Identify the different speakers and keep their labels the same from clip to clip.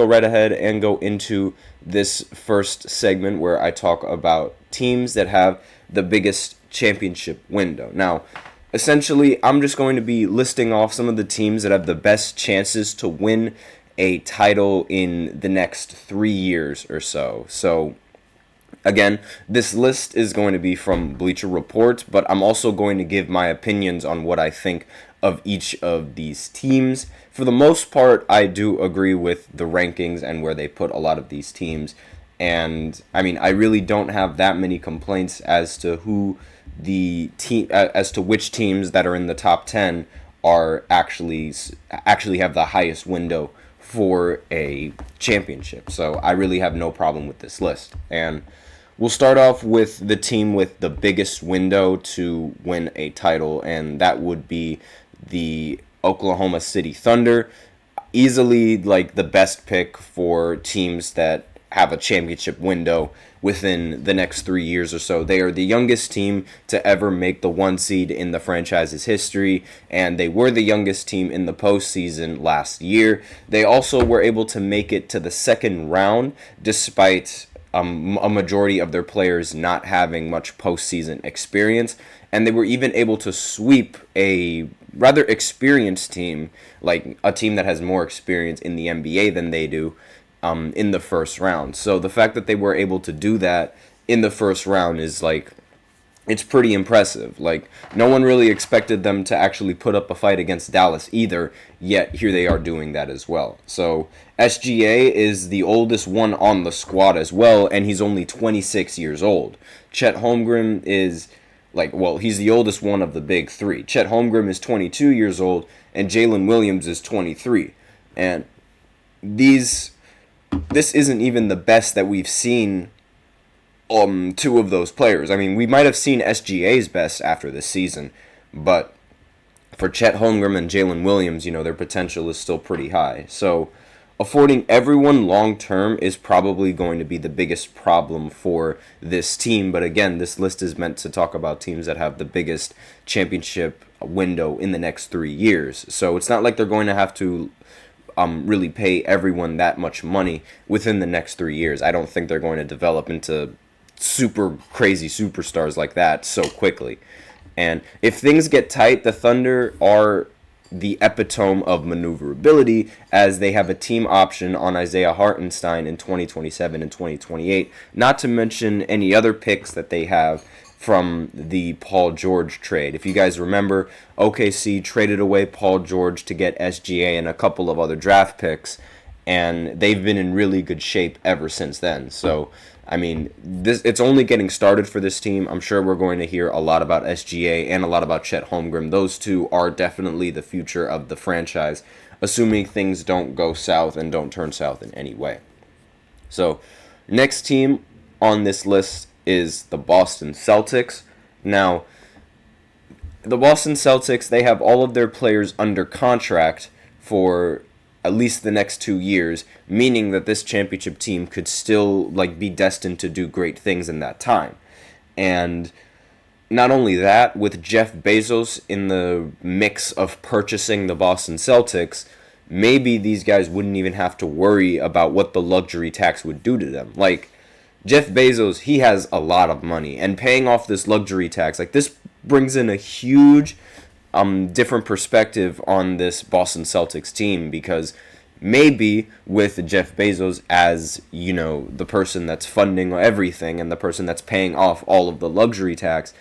Speaker 1: go right ahead and go into this first segment where I talk about teams that have the biggest championship window. Now, essentially, I'm just going to be listing off some of the teams that have the best chances to win a title in the next 3 years or so. So, again, this list is going to be from Bleacher Report, but I'm also going to give my opinions on what I think of each of these teams. For the most part, I do agree with the rankings and where they put a lot of these teams. And I mean, I really don't have that many complaints as to who the team, as to which teams that are in the top 10 are actually have the highest window for a championship. So I really have no problem with this list. And we'll start off with the team with the biggest window to win a title, and that would be the Oklahoma City Thunder. Easily, like, the best pick for teams that have a championship window within the next 3 years or so. They are the youngest team to ever make the 1 seed in the franchise's history, and they were the youngest team in the postseason last year. They also were able to make it to the second round despite a majority of their players not having much postseason experience, and they were even able to sweep a rather experienced team, like a team that has more experience in the NBA than they do, in the first round. So the fact that they were able to do that in the first round is, like, it's pretty impressive. Like, no one really expected them to actually put up a fight against Dallas either, yet here they are doing that as well. So SGA is the oldest one on the squad as well, and he's only 26 years old. Chet Holmgren is, he's the oldest one of the big three. Chet Holmgren is 22 years old, and Jalen Williams is 23. And this isn't even the best that we've seen two of those players. I mean, we might have seen SGA's best after this season, but for Chet Holmgren and Jalen Williams, their potential is still pretty high. So affording everyone long-term is probably going to be the biggest problem for this team. But again, this list is meant to talk about teams that have the biggest championship window in the next 3 years. So it's not like they're going to have to really pay everyone that much money within the next 3 years. I don't think they're going to develop into super crazy superstars like that so quickly. And if things get tight, the Thunder are the epitome of maneuverability, as they have a team option on Isaiah Hartenstein in 2027 and 2028, not to mention any other picks that they have from the Paul George trade. If you guys remember, OKC traded away Paul George to get SGA and a couple of other draft picks, and they've been in really good shape ever since then. So, I mean, it's only getting started for this team. I'm sure we're going to hear a lot about SGA and a lot about Chet Holmgren. Those two are definitely the future of the franchise, assuming things don't go south and don't turn south in any way. So, next team on this list is the Boston Celtics. Now, the Boston Celtics, they have all of their players under contract for at least the next 2 years, meaning that this championship team could still be destined to do great things in that time. And not only that, with Jeff Bezos in the mix of purchasing the Boston Celtics, maybe these guys wouldn't even have to worry about what the luxury tax would do to them. Jeff Bezos, he has a lot of money, and paying off this luxury tax, this brings in a huge different perspective on this Boston Celtics team, because maybe with Jeff Bezos as, the person that's funding everything and the person that's paying off all of the luxury tax,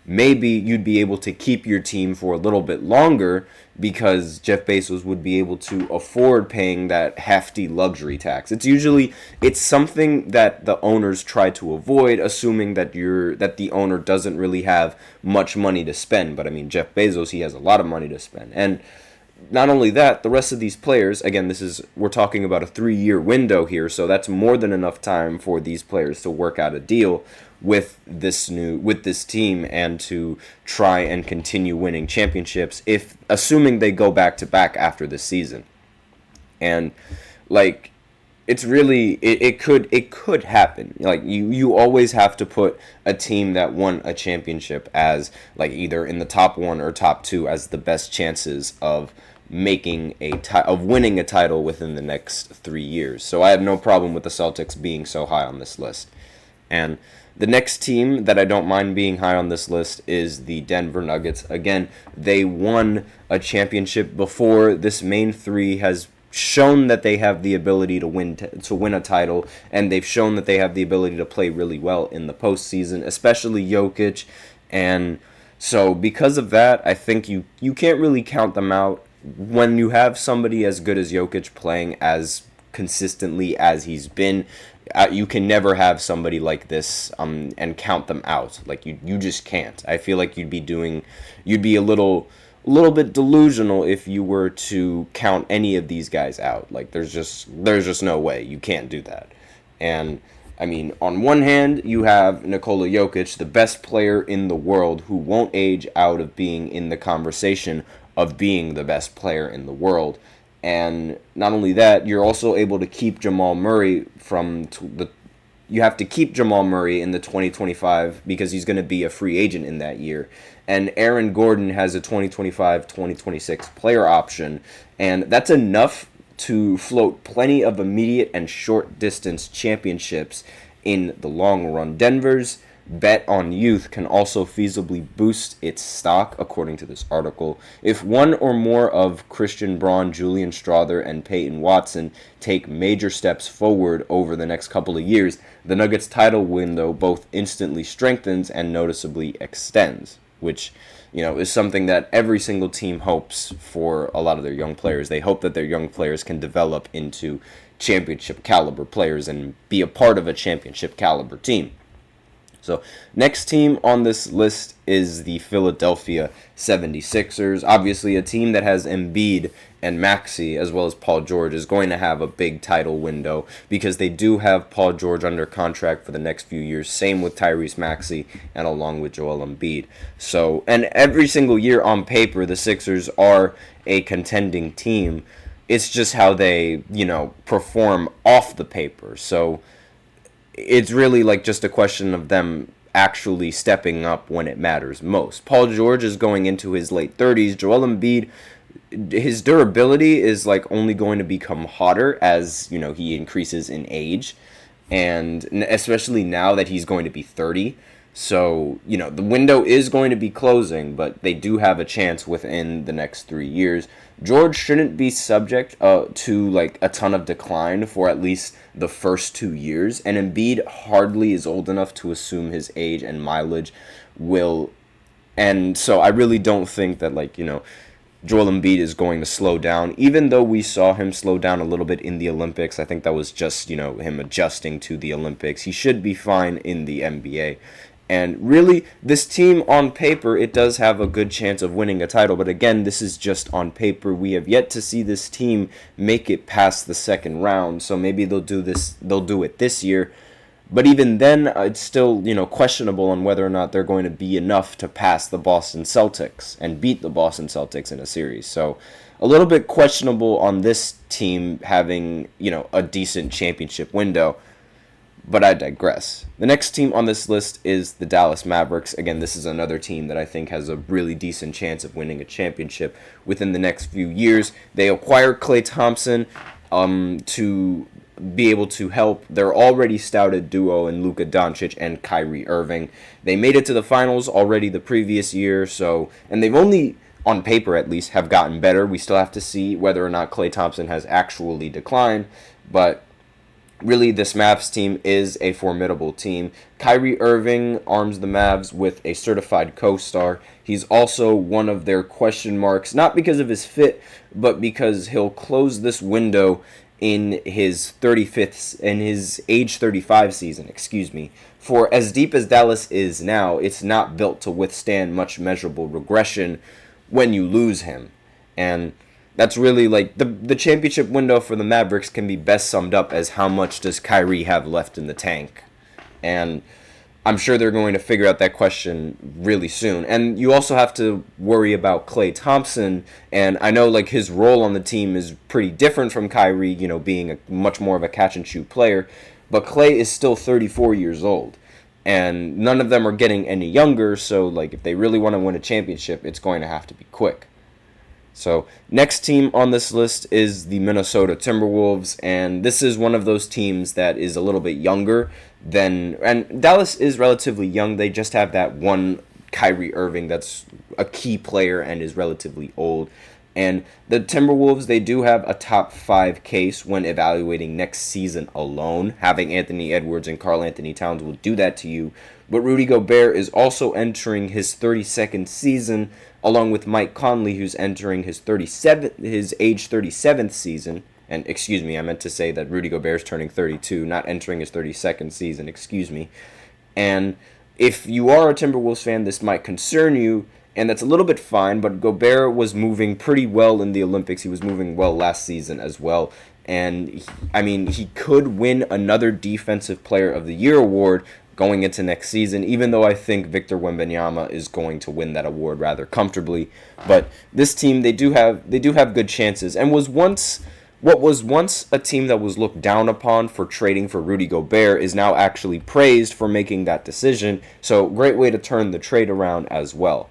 Speaker 1: maybe you'd be able to keep your team for a little bit longer because Jeff Bezos would be able to afford paying that hefty luxury tax. It's something that the owners try to avoid, assuming that the owner doesn't really have much money to spend. But I mean, Jeff Bezos, he has a lot of money to spend. And not only that, the rest of these players, again, we're talking about a 3-year window here, so that's more than enough time for these players to work out a deal with this team and to try and continue winning championships, if assuming they go back to back after this season. And it's really it could happen. You always have to put a team that won a championship as either in the top 1 or top 2 as the best chances of winning a title within the next 3 years. So I have no problem with the Celtics being so high on this list. And the next team that I don't mind being high on this list is the Denver Nuggets. Again, they won a championship before. This main three has shown that they have the ability to win a title, and they've shown that they have the ability to play really well in the postseason, especially Jokic. And so because of that, I think you can't really count them out. When you have somebody as good as Jokic playing as consistently as he's been, you can never have somebody like this and count them out. Like you just can't. I feel like you'd be a little bit delusional if you were to count any of these guys out. Like there's just no way. You can't do that. And I mean, on one hand, you have Nikola Jokic, the best player in the world, who won't age out of being in the conversation of being the best player in the world. And not only that, you're also able to keep Jamal Murray you have to keep Jamal Murray in the 2025 because he's going to be a free agent in that year. And Aaron Gordon has a 2025-2026 player option, and that's enough to float plenty of immediate and short distance championships in the long run. Denver's bet on youth can also feasibly boost its stock, according to this article. If one or more of Christian Braun, Julian Strawther, and Peyton Watson take major steps forward over the next couple of years, the Nuggets' title window both instantly strengthens and noticeably extends, which is something that every single team hopes for a lot of their young players. They hope that their young players can develop into championship caliber players and be a part of a championship caliber team. So next team on this list is the Philadelphia 76ers. Obviously, a team that has Embiid and Maxey as well as Paul George is going to have a big title window because they do have Paul George under contract for the next few years. Same with Tyrese Maxey and along with Joel Embiid. So, and every single year on paper, the Sixers are a contending team. It's just how they, perform off the paper. So it's really like just a question of them actually stepping up when it matters most. Paul George is going into his late 30s. Joel Embiid, his durability is like only going to become hotter as, he increases in age, and especially now that he's going to be 30. So, the window is going to be closing, but they do have a chance within the next 3 years. George shouldn't be subject to like a ton of decline for at least the first 2 years, and Embiid hardly is old enough to assume his age and mileage will. And so I really don't think that Joel Embiid is going to slow down, even though we saw him slow down a little bit in the Olympics. I think that was just, him adjusting to the Olympics. He should be fine in the NBA. And really, this team on paper, it does have a good chance of winning a title. But again, this is just on paper. We have yet to see this team make it past the second round. So maybe they'll do it this year. But even then, it's still, questionable on whether or not they're going to be enough to pass the Boston Celtics and beat the Boston Celtics in a series. So a little bit questionable on this team having, a decent championship window. But I digress. The next team on this list is the Dallas Mavericks. Again, this is another team that I think has a really decent chance of winning a championship within the next few years. They acquired Klay Thompson to be able to help their already stouted duo in Luka Doncic and Kyrie Irving. They made it to the finals already the previous year, and they've only, on paper at least, have gotten better. We still have to see whether or not Klay Thompson has actually declined, but really, this Mavs team is a formidable team. Kyrie Irving arms the Mavs with a certified co-star. He's also one of their question marks, not because of his fit, but because he'll close this window in his age 35 season, For as deep as Dallas is now, it's not built to withstand much measurable regression when you lose him. And that's really the championship window for the Mavericks can be best summed up as how much does Kyrie have left in the tank. And I'm sure they're going to figure out that question really soon. And you also have to worry about Klay Thompson. And I know his role on the team is pretty different from Kyrie, being a much more of a catch and shoot player. But Klay is still 34 years old. And none of them are getting any younger. So if they really want to win a championship, it's going to have to be quick. So next team on this list is the Minnesota Timberwolves, and this is one of those teams that is a little bit younger than, and Dallas is relatively young. They just have that one Kyrie Irving that's a key player and is relatively old. And the Timberwolves, they do have a top 5 case when evaluating next season alone. Having Anthony Edwards and Karl Anthony Towns will do that to you. But Rudy Gobert is also entering his 32nd season, along with Mike Conley, who's entering his age 37th season. And excuse me, I meant to say that Rudy Gobert is turning 32, not entering his 32nd season, excuse me. And if you are a Timberwolves fan, this might concern you, and that's a little bit fine, but Gobert was moving pretty well in the Olympics. He was moving well last season as well. And, he could win another Defensive Player of the Year award going into next season, even though I think Victor Wembanyama is going to win that award rather comfortably. But this team, they do have good chances, and what was once a team that was looked down upon for trading for Rudy Gobert is now actually praised for making that decision. So great way to turn the trade around as well.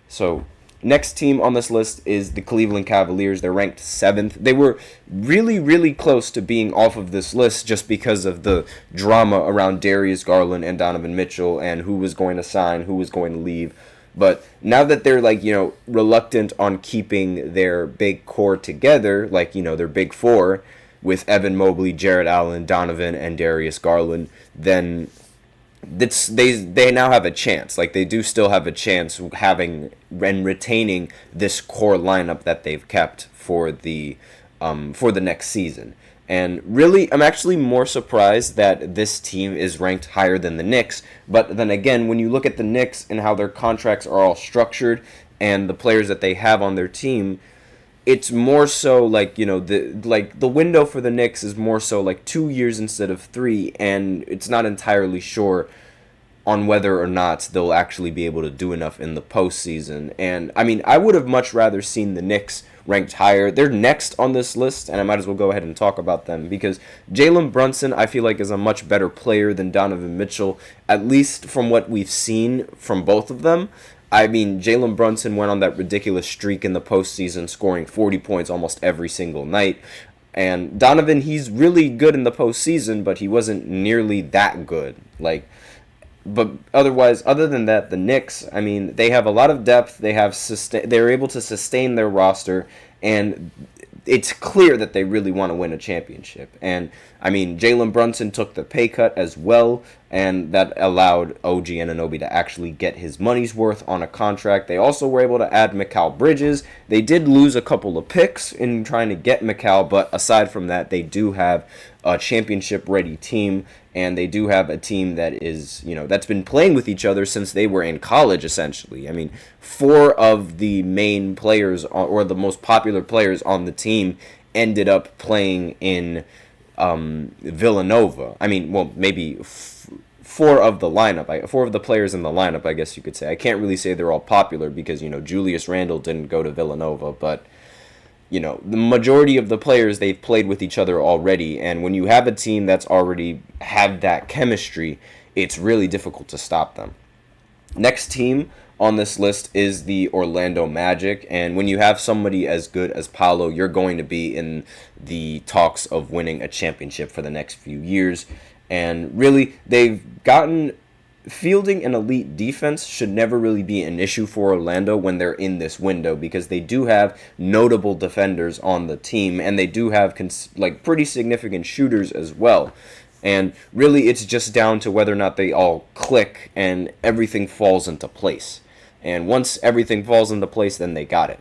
Speaker 1: So next team on this list is the Cleveland Cavaliers. They're ranked 7th. They were really, really close to being off of this list just because of the drama around Darius Garland and Donovan Mitchell and who was going to sign, who was going to leave. But now that they're reluctant on keeping their big core together, their big four with Evan Mobley, Jarrett Allen, Donovan, and Darius Garland, then they now have a chance. They do still have a chance having and retaining this core lineup that they've kept for the next season. And really, I'm actually more surprised that this team is ranked higher than the Knicks. But then again, when you look at the Knicks and how their contracts are all structured and the players that they have on their team, it's more so the window for the Knicks is more so 2 years instead of 3, and it's not entirely sure on whether or not they'll actually be able to do enough in the postseason. And I would have much rather seen the Knicks ranked higher. They're next on this list, and I might as well go ahead and talk about them because Jalen Brunson, I feel like, is a much better player than Donovan Mitchell, at least from what we've seen from both of them. Jalen Brunson went on that ridiculous streak in the postseason, scoring 40 points almost every single night. And Donovan, he's really good in the postseason, but he wasn't nearly that good. But otherwise, other than that, the Knicks, they have a lot of depth. They're able to sustain their roster, and it's clear that they really want to win a championship. And Jalen Brunson took the pay cut as well, and that allowed OG Anunoby to actually get his money's worth on a contract. They also were able to add Mikal Bridges. They did lose a couple of picks in trying to get Mikal, but aside from that, they do have a championship-ready team, and they do have a team that is, that's been playing with each other since they were in college, essentially. 4 of the main players, or the most popular players on the team, ended up playing in Villanova. Maybe 4 of the lineup, 4 of the players in the lineup, I guess you could say. I can't really say they're all popular because, Julius Randle didn't go to Villanova, but the majority of the players, they've played with each other already, and when you have a team that's already had that chemistry, it's really difficult to stop them. Next team on this list is the Orlando Magic, and when you have somebody as good as Paolo, you're going to be in the talks of winning a championship for the next few years. And really, they've gotten fielding an elite defense should never really be an issue for Orlando when they're in this window because they do have notable defenders on the team and they do have pretty significant shooters as well. And really, it's just down to whether or not they all click and everything falls into place. And once everything falls into place, then they got it.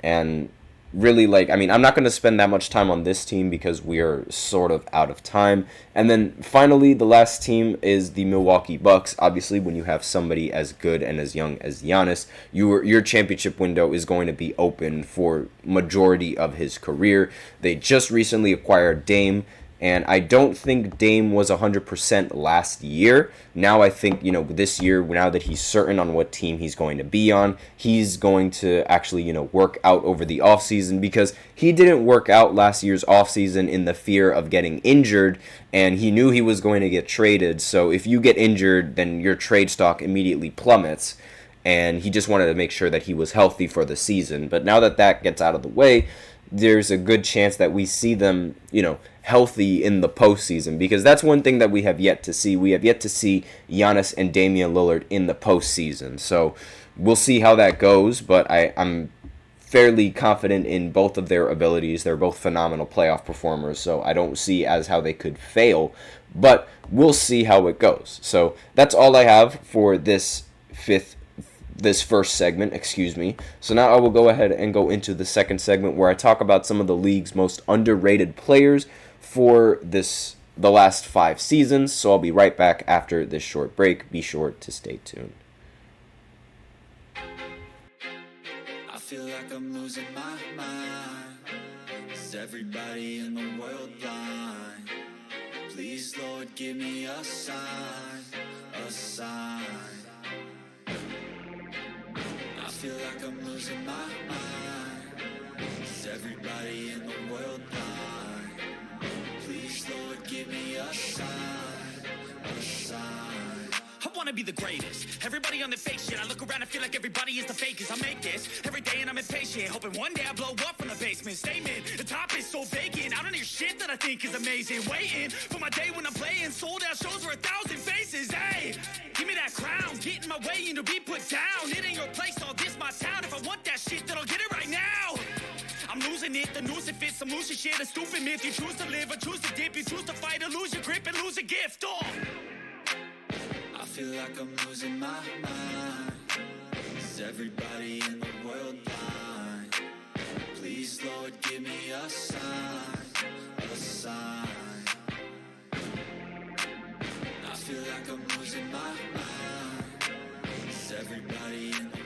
Speaker 1: And really, I'm not going to spend that much time on this team because we are sort of out of time. And then finally, the last team is the Milwaukee Bucks. Obviously, when you have somebody as good and as young as Giannis, your championship window is going to be open for majority of his career. They just recently acquired Dame, and I don't think Dame was 100% last year. Now I think, this year, now that he's certain on what team he's going to be on, he's going to actually, work out over the offseason because he didn't work out last year's offseason in the fear of getting injured, and he knew he was going to get traded. So if you get injured, then your trade stock immediately plummets. and he just wanted to make sure that he was healthy for the season. But now that that gets out of the way, there's a good chance that we see them, healthy in the postseason, because that's one thing that we have yet to see. We have yet to see Giannis and Damian Lillard in the postseason. So we'll see how that goes, but I'm fairly confident in both of their abilities. They're both phenomenal playoff performers, so I don't see as how they could fail, but we'll see how it goes. So that's all I have for this first segment, excuse me. So now I will go ahead and go into the second segment where I talk about some of the league's most underrated players for the last 5 seasons. So I'll be right back after this short break. Be sure to stay tuned.
Speaker 2: I feel like I'm losing my mind. Is everybody in the world blind? Please, Lord, give me a sign, a sign. I feel like I'm losing my mind. Is everybody in the world blind? Please, Lord, give me a sign, a sign.
Speaker 3: I wanna be the greatest. Everybody on the fake shit. I look around and feel like everybody is the fakest. I make this every day and I'm impatient, hoping one day I blow up from the basement. Statement, the top is so vacant. I don't hear shit that I think is amazing. Waiting for my day when I'm playing sold out shows for 1,000 faces. Hey, give me that crown, get in my way and to be put down. It ain't your place, all this my town. If I want that shit, then I'll get it right now. I'm losing it, the noose it fits. I'm losing shit, a stupid myth. You choose to live or choose to dip. You choose to fight or lose your grip and lose a gift.
Speaker 2: I feel like I'm losing my mind. Is everybody in the world blind? Please, Lord, give me a sign, a sign. I feel like I'm losing my mind. Is everybody in the